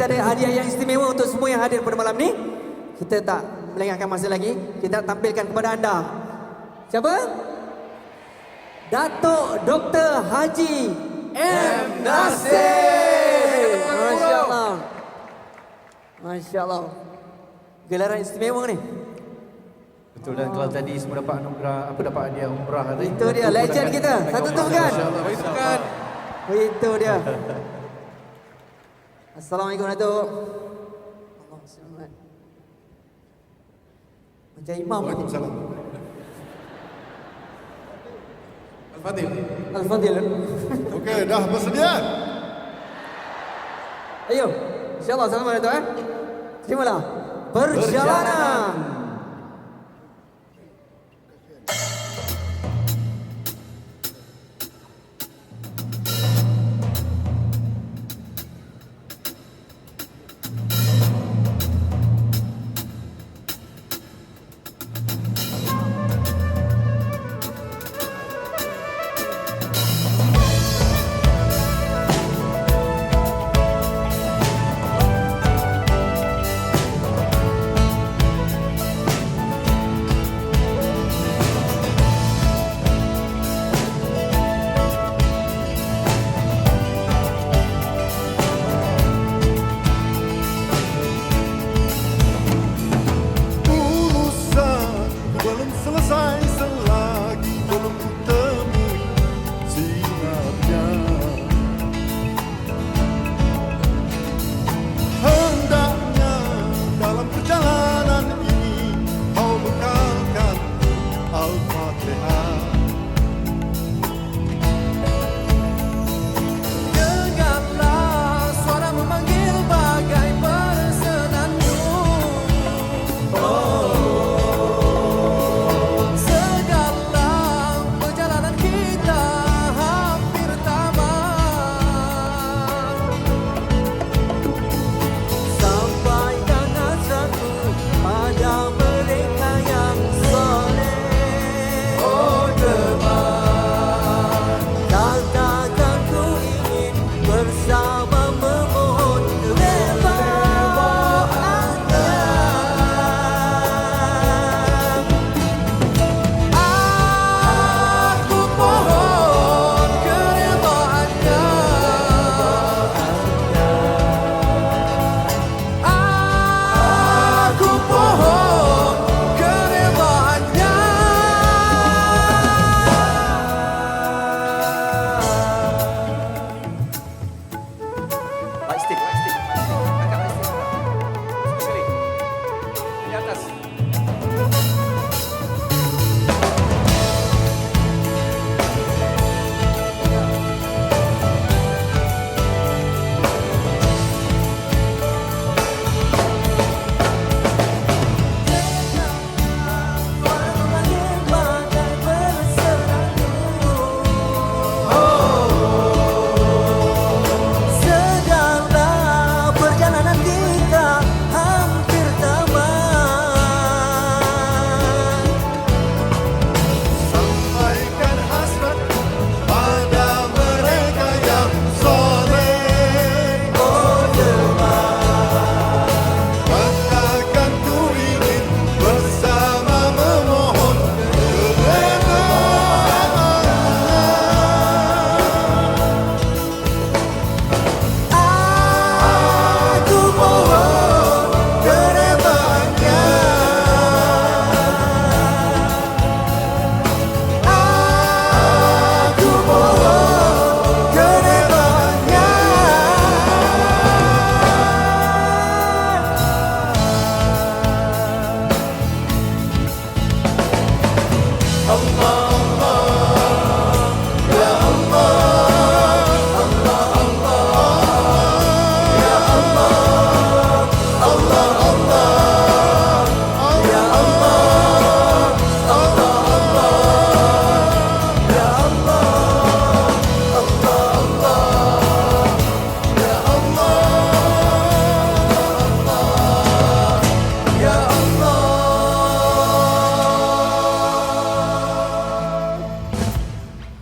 kita ada hadiah yang istimewa untuk semua yang hadir pada malam ni. Kita tak melengahkan masa lagi. Kita tampilkan kepada anda. Siapa? Datuk Dr. Haji M. Nasir. Masya Allah. Masya Allah. Gelaran istimewa ni. Betul, dan kalau tadi semua dapat anugerah, apa dapat hadiah umrah tadi. Itu dia legend kita. Satu tu kan? Masya-Allah. Itu dia. Assalamualaikum Datuk. Allah selamat. Macam imam. Waalaikumsalam. Al-Fadil. Al-Fadil. Okey, dah bersedia? Ayo. InsyaAllah selamat Datuk Terimalah. Perjalanan. Selesai selagi belum kutemui sinarnya. Hendaknya dalam perjalanan ini kau bekalkan Al-Fatihah. Dengarlah suara memanggil bagai persenandung.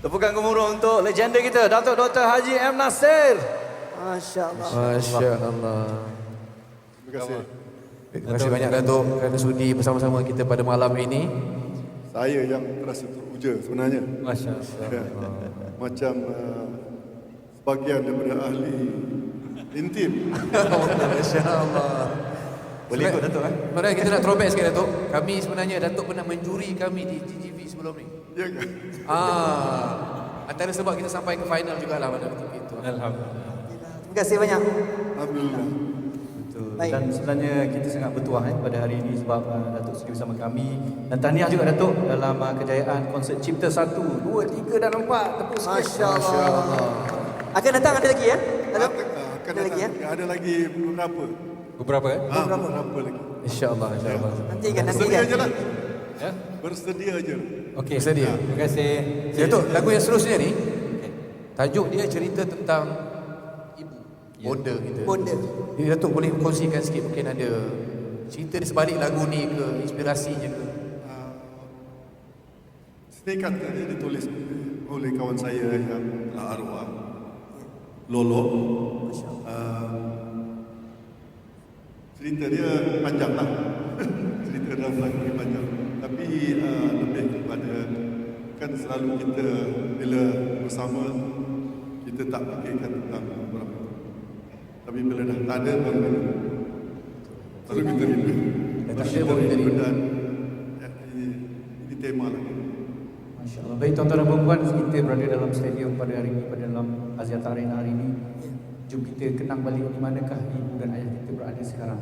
Tepukan gemuruh untuk legenda kita, Datuk Dr. Haji M. Nasir. Masya Allah. Masya Allah. Terima kasih. Terima kasih banyak Datuk kerana sudi bersama-sama kita pada malam ini. Saya yang terasa teruja sebenarnya. Masya Allah. Macam sebagian daripada ahli intim. Masya Allah. Boleh ikut Datuk kan? Sebenarnya kita nak throwback sikit Datuk. Kami sebenarnya Datuk pernah menjuri kami di GGV sebelum ni. Ya kan? Antara sebab kita sampai ke final jugalah pada waktu itu. Alhamdulillah. Terima kasih banyak. Alhamdulillah. Betul. Baik. Dan sebenarnya kita sangat bertuah pada hari ini sebab Datuk sudi bersama kami. Dan tahniah juga Datuk dalam kejayaan konsert Cipta 1, 2, 3 dan 4. Tepuk sikit. Masya Allah. Akan datang ada lagi ya? Ada? Akan Ada lagi ya? Ada lagi beberapa. Beberapa Beberapa lagi. InsyaAllah. Nantikan. Bersedia je lah. Ya. Bersedia je. Okey. Bersedia. Terima kasih. Datuk, lagu yang seterusnya ni tajuk dia cerita tentang ibu, bonda kita. Bonda. Jadi Datuk boleh kongsikan sikit mungkin ada cerita di sebalik lagu ni ke, inspirasinya ke? Snekat tadi ditulis oleh kawan saya yang telah arwah, Lolo. Cerita dia panjang lah. Cerita dalam lagu ni panjang. Tapi lebih kepada, kan selalu kita bila bersama, kita tak fikirkan tentang berapa. Tapi bila dah tak ada, baru kita rindu. Dah tak ada, baru kita rindu. Dan ini tema lagi. Masya Allah. Baik tuan-tuan dan puan-puan, kita berada dalam stadium pada hari ini, pada dalam Axiata Arena hari ini. Jom kita kenang balik di manakah ibu dan ayah kita berada sekarang.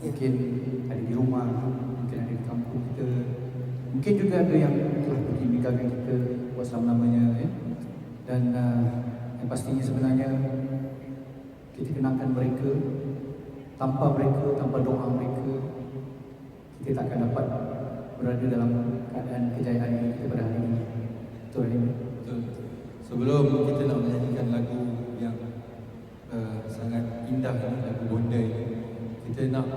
Mungkin ada di rumah, mungkin ada di kampung kita. Mungkin juga ada yang telah pergi meninggalkan kita buat selama-lamanya. Ya? Dan yang pastinya sebenarnya kita kenangkan mereka. Tanpa mereka, tanpa doa mereka, kita tak akan dapat berada dalam keadaan kejayaan ini kita pada hari ini. Betul ini. Betul. Sebelum kita nak menyanyikan lagu yang sangat indah ini, lagu Bonda ini, kita nak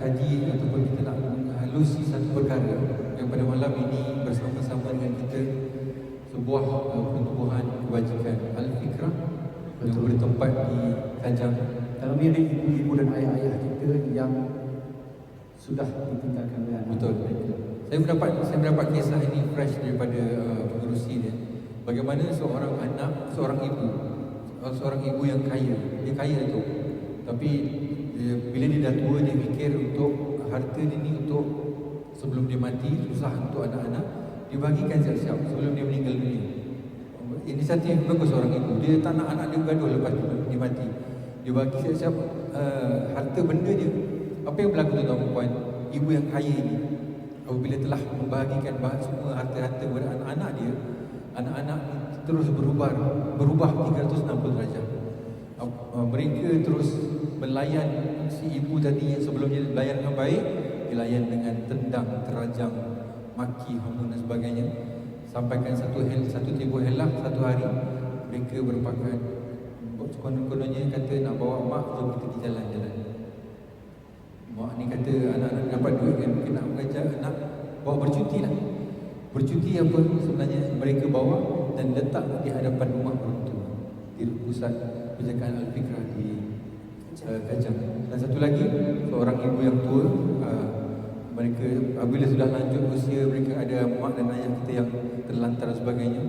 kaji ataupun kita nak menghalusi satu perkara yang pada malam ini bersama-sama dengan kita, sebuah pertubuhan kebajikan Al-Fikrah yang bertempat di Kajang. Dalam ini ada ibu-ibu dan ayah-ayah kita yang sudah ditinggalkan oleh anak. Betul. Saya mendapat kisah ini fresh daripada pengerusi dia. Bagaimana seorang ibu yang kaya, dia kaya tu. Tapi bila dia dah tua, dia fikir untuk harta dia ni untuk sebelum dia mati, susah untuk anak-anak, dia bagikan siap-siap sebelum dia meninggal dunia. Ini satu yang bagus seorang ibu. Dia tak nak anak dia bergaduh lepas dia mati. Dia bagi siap-siap harta benda dia. Apa yang berlaku tuan-tuan dan puan? Ibu yang kaya ini apabila telah membahagikan semua harta-harta kepada anak-anak dia, anak-anak terus berubah 360 derajat. Mereka terus melayan si ibu tadi yang sebelumnya layan dengan baik, dilayan dengan tendang, terajang, maki, hama dan sebagainya. Sampaikan satu tempoh helah, satu hari mereka berpakat, konon-kononnya kata nak bawa mak, jom kita pergi jalan-jalan. Mak ni kata anak-anak dapat duit kan, mungkin nak mengajar anak bawa bercuti lah. Bercuti apa sebenarnya mereka bawa dan letak di hadapan rumah orang tua di pusat penjagaan Al-Fikrah di Kajang. Dan satu lagi, seorang ibu yang tua, mereka apabila sudah lanjut usia, mereka ada mak dan ayah kita yang terlantar dan sebagainya,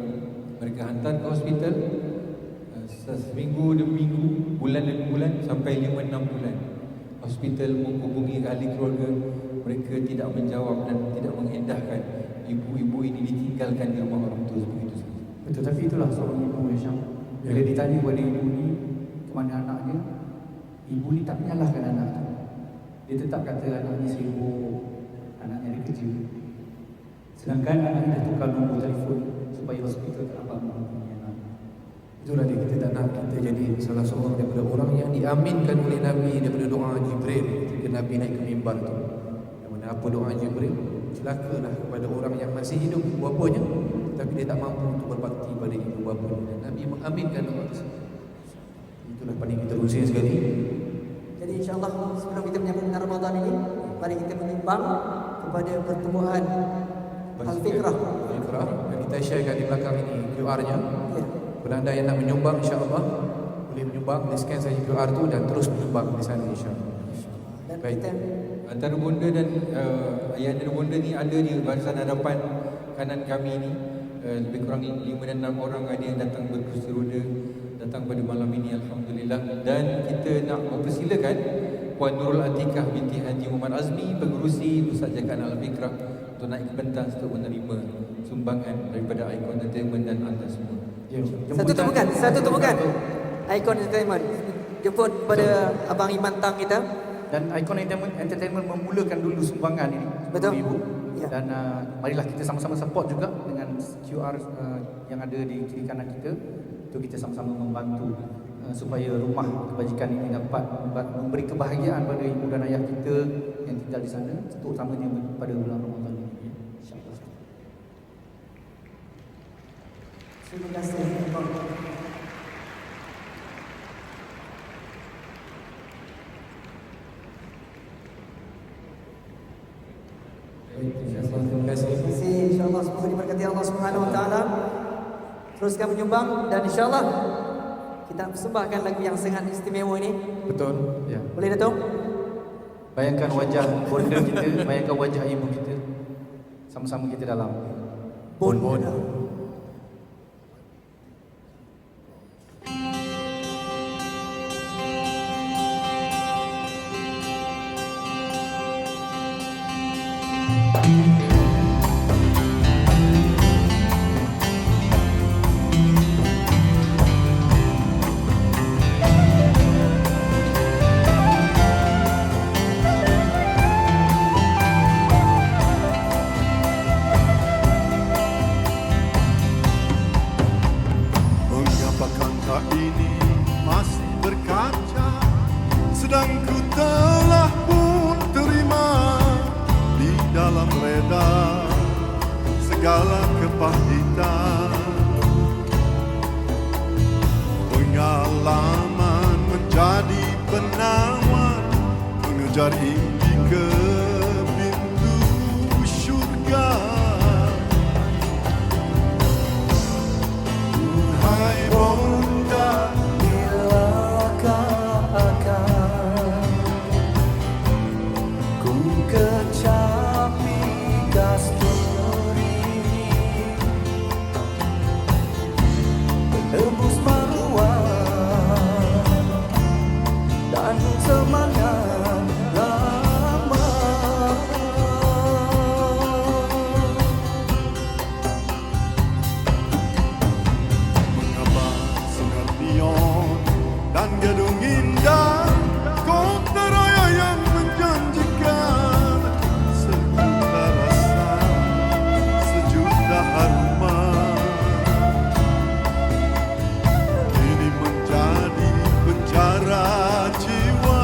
mereka hantar ke hospital seminggu demi minggu, bulan demi bulan, sampai 5-6 bulan. Hospital menghubungi ahli keluarga, mereka tidak menjawab dan tidak mengendahkan ibu-ibu ini ditinggalkan di rumah orang tua begitu saja. Betul, tapi itulah seorang ibu yang Syam. Bila ditanya kepada ibu ni ke mana anaknya, ibu ni tak menyalahkan anak tu. Dia tetap kata anak ni sibuk, anaknya ada kerja. Sedangkan anaknya dah tukar nombor telefon supaya hospital tak dapat menghubungi anak. Itulah dia, kita tak nak kita jadi salah seorang daripada orang yang diaminkan oleh Nabi daripada doa Jibril ketika Nabi naik ke mimbar tu. Yang mana apa doa Jibril? Celakalah kepada orang yang masih hidup ibu bapanya tapi dia tak mampu untuk berbakti pada ibu bapanya. Dan Nabi mengaminkan doa tersebut. Itulah paling kita rusing sekali. Jadi insyaAllah sebelum kita menyambut Ramadan ini, mari kita menimbang kepada pertumbuhan Al-Fikrah. Al-Fikrah, dan kita sharekan di belakang ini QR-nya. Ya. Kepada anda yang nak menyumbang, insyaAllah boleh menyumbang, boleh scan saja QR tu dan terus menyumbang di sana insya-Allah. Dan Baik. kita Antara bonda dan ayah dan bonda ni ada di barisan hadapan kanan kami ni. Lebih kurang 5 dan 6 orang ada yang datang berkursi roda datang pada malam ini, alhamdulillah. Dan kita nak mempersilakan Puan Nurul Atikah binti Haji Muhammad Azmi, pengerusi Pusat Jagaan Al-Fikrah, untuk naik ke pentas untuk menerima sumbangan daripada Icon Entertainment dan anda semua. Ya. satu temukan Icon Entertainment. Jemput pada Abang Iman Tang kita. Dan Icon Entertainment memulakan dulu sumbangan ini, Betul. Ibu. Ya. Dan marilah kita sama-sama support juga dengan QR yang ada di kiri kanan kita, untuk kita sama-sama membantu supaya rumah kebajikan ini dapat memberi kebahagiaan pada ibu dan ayah kita yang tinggal di sana, terutamanya pada bulan Ramadan ini. InsyaAllah. Terima kasih. Terima kasih. Terima kasih. InsyaAllah semoga diberkati Allah Subhanahu Wa Taala. Teruskan menyumbang dan insyaAllah kita persembahkan lagu yang sangat istimewa ini. Betul. Ya. Boleh Datuk? Bayangkan wajah bonda kita, bayangkan wajah ibu kita. Sama-sama kita dalam Bonda. Mengapa kangkak ini masih berkaca, sedang ku telah pun terima di dalam reda segala kepahitan. Pengalaman menjadi penawar, mengejar ingin ke pintu syurga. Hai bonda, Bilakah akan ku kecapi kasturi, menembus maruah dan semangat lama. mengapa sinar neon dan gedung indah kota raya yang menjanjikan sejuta rasa, sejuta haruman, kini menjadi penjara jiwa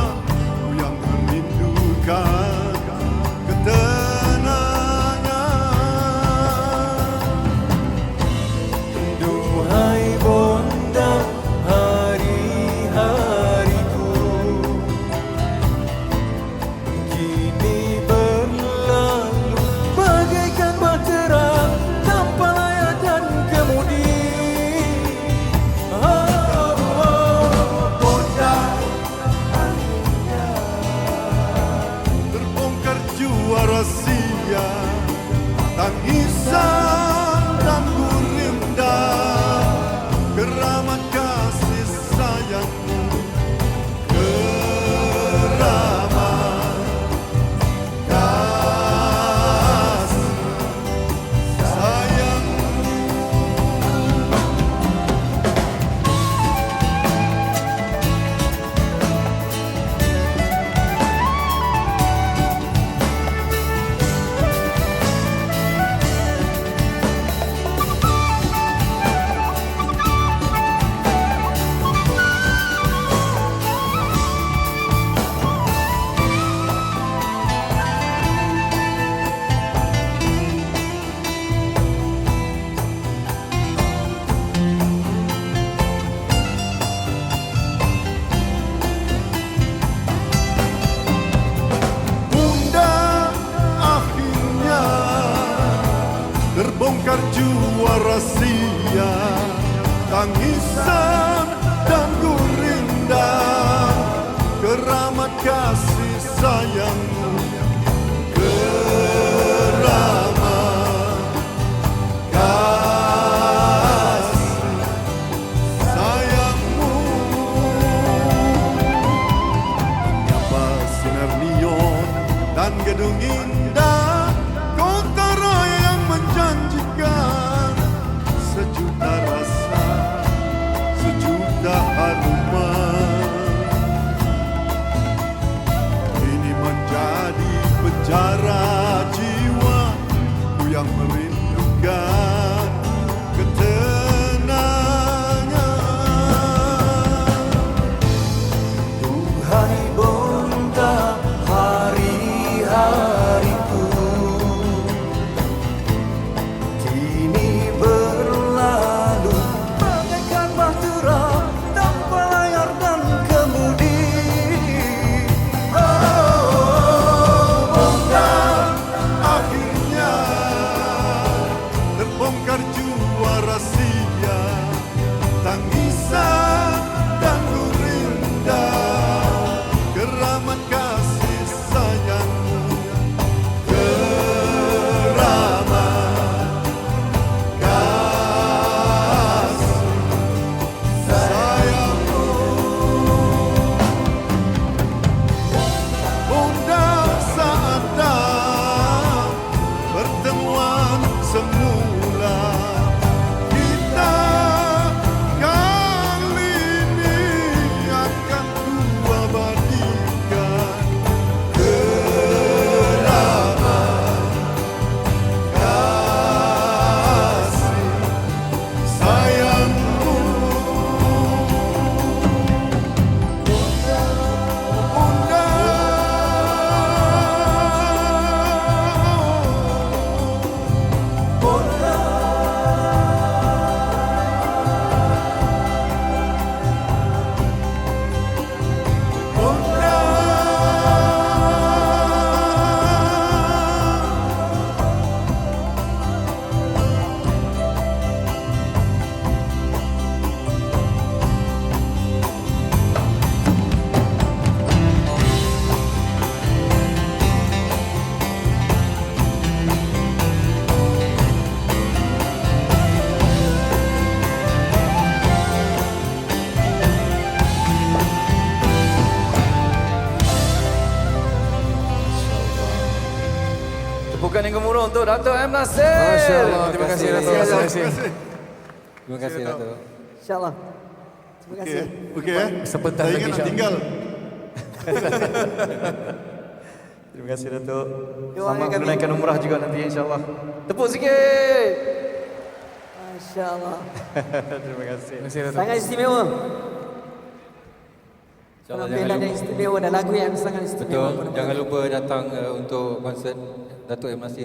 yang merindukan ketenangan. Duhai bonda, hari-hariku kini berlalu bagaikan bahtera tanpa layak dan kemudi. Bonda, Terbongkar jua rahsia, tangisan dan gurinda, keramat kasih sayangmu, keramat kasih sayangmu. Bunda, akhirnya terbongkar jua rahsia, tangisan dan gurih yang merindukan ketenangan. Duhai bonda hari-hariku, kini berlalu bagaikan bahtera tanpa layar dan kemudi. Oh, bonda, akhirnya terbongkar jua rahasia, tangisan dan gurindam, keramat kasih sayangmu, keramat kasih sayangmu. Bunda, saat dah pertemuan semula, kita kali ini akan kuabadikan keramat kasih sayangmu. Bunda, Tepukan yang gemuruh untuk Dato' M. Nasir. Masya Allah, terima kasih Dato'. Terima kasih. Terima kasih Dato'. InsyaAllah. Terima kasih. Okey eh. Sebentar Saya lagi, ingat nak insyaAllah. tinggal. Terima kasih Dato'. Doakan Selamat kami. menunaikan umrah juga nanti insyaAllah. Tepuk sikit. Masya Allah. Terima kasih. Terima kasih Dato'. Sangat istimewa. InsyaAllah Penampilan yang istimewa dan lagu yang sangat istimewa. Betul, jangan lupa datang untuk konsert Dato' M. Nasir.